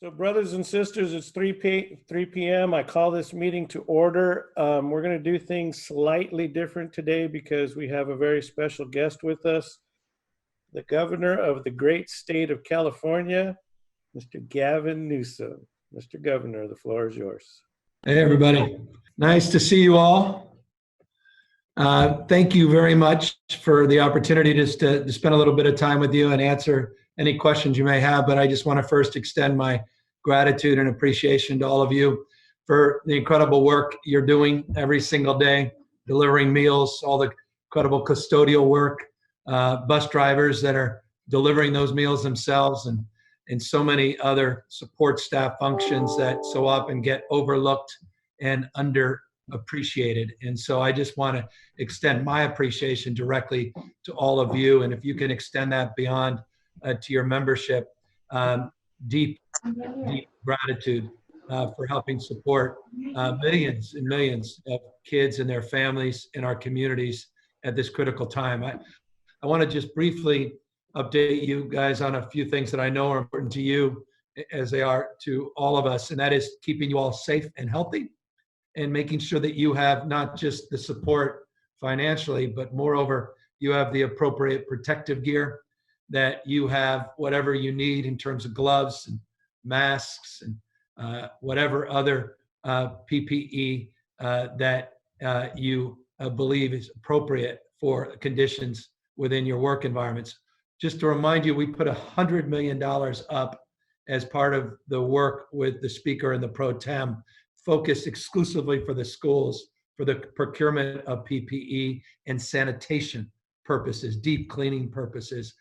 So brothers and sisters, it's 3 p.m. I call this meeting to order. We're going to do things slightly different today because we have a very special guest with us, the governor of the great state of California, Mr. Gavin Newsom. Mr. Governor, the floor is yours. Hey, everybody. Nice to see you all. Thank you very much for the opportunity just to spend a little bit of time with you and answer any questions you may have. But I just want to first extend my gratitude and appreciation to all of you for the incredible work you're doing every single day, delivering meals, all the incredible custodial work, bus drivers that are delivering those meals themselves, and so many other support staff functions that so often get overlooked and underappreciated. And so I just want to extend my appreciation directly to all of you. And if you can extend that beyond to your membership, deep gratitude for helping support millions and millions of kids and their families in our communities at this critical time. I want to just briefly update you guys on a few things that I know are important to you as they are to all of us, and that is keeping you all safe and healthy and making sure that you have not just the support financially, but moreover, you have the appropriate protective gear, that you have whatever you need in terms of gloves and masks and whatever other PPE that you believe is appropriate for conditions within your work environments. Just to remind you, we put $100 million up as part of the work with the speaker and the pro tem, focused exclusively for the schools for the procurement of PPE and sanitation purposes, deep cleaning purposes,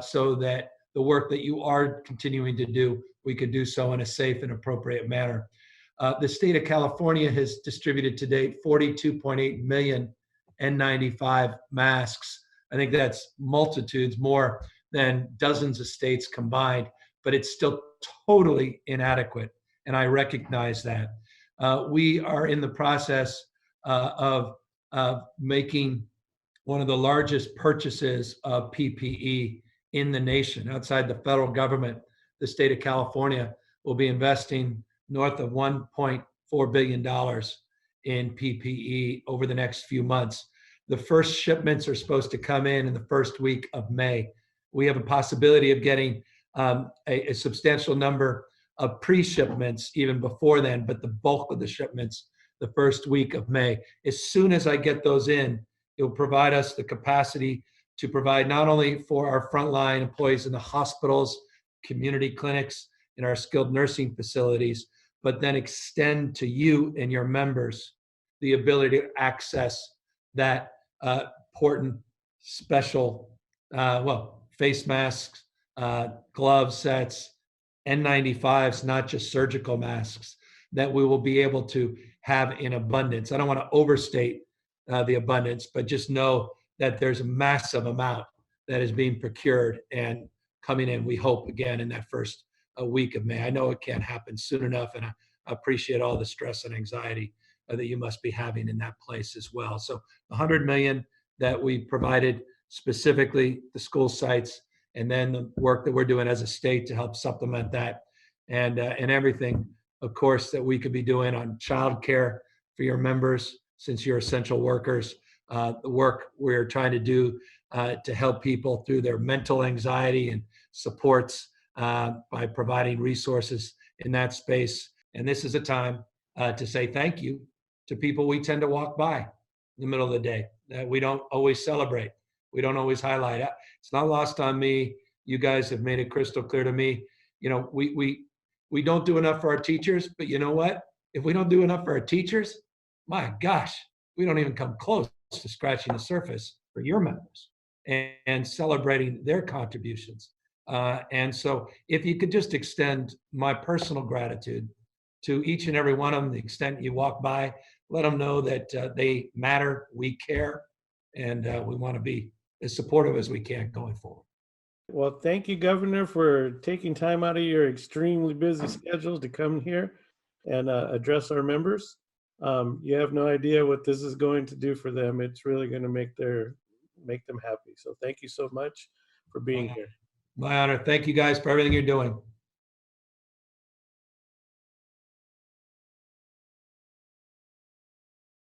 so that the work that you are continuing to do, we could do so in a safe and appropriate manner. The state of California has distributed to date 42.8 million N95 masks. I think that's multitudes more than dozens of states combined, but it's still totally inadequate, and I recognize that. We are in the process of making one of the largest purchases of PPE in the nation. Outside the federal government, the state of California will be investing north of $1.4 billion in PPE over the next few months. The first shipments are supposed to come in the first week of May. We have a possibility of getting a substantial number of pre-shipments even before then, but the bulk of the shipments the first week of May. As soon as I get those in, it will provide us the capacity to provide not only for our frontline employees in the hospitals, community clinics, and our skilled nursing facilities, but then extend to you and your members the ability to access that important special, face masks, glove sets, N95s, not just surgical masks, that we will be able to have in abundance. I don't want to overstate the abundance, but just know that there's a massive amount that is being procured and coming in, we hope, again, in that first week of May. I know it can't happen soon enough, and I appreciate all the stress and anxiety that you must be having in that place as well. So the $100 million that we provided specifically the school sites, and then the work that we're doing as a state to help supplement that, and everything, of course, that we could be doing on childcare for your members, since you're essential workers, the work we're trying to do to help people through their mental anxiety and supports by providing resources in that space. And this is a time to say thank you to people we tend to walk by in the middle of the day, that we don't always celebrate. We don't always highlight. It's not lost on me. You guys have made it crystal clear to me. You know, we don't do enough for our teachers, but you know what? If we don't do enough for our teachers, my gosh, we don't even come close to scratching the surface for your members and celebrating their contributions. And so if you could just extend my personal gratitude to each and every one of them, the extent you walk by, let them know that they matter, we care, and we want to be as supportive as we can going forward. Well, thank you, Governor, for taking time out of your extremely busy schedule to come here and address our members. You have no idea what this is going to do for them. It's really going to make them happy. So thank you so much for being here. My honor. Thank you guys for everything you're doing.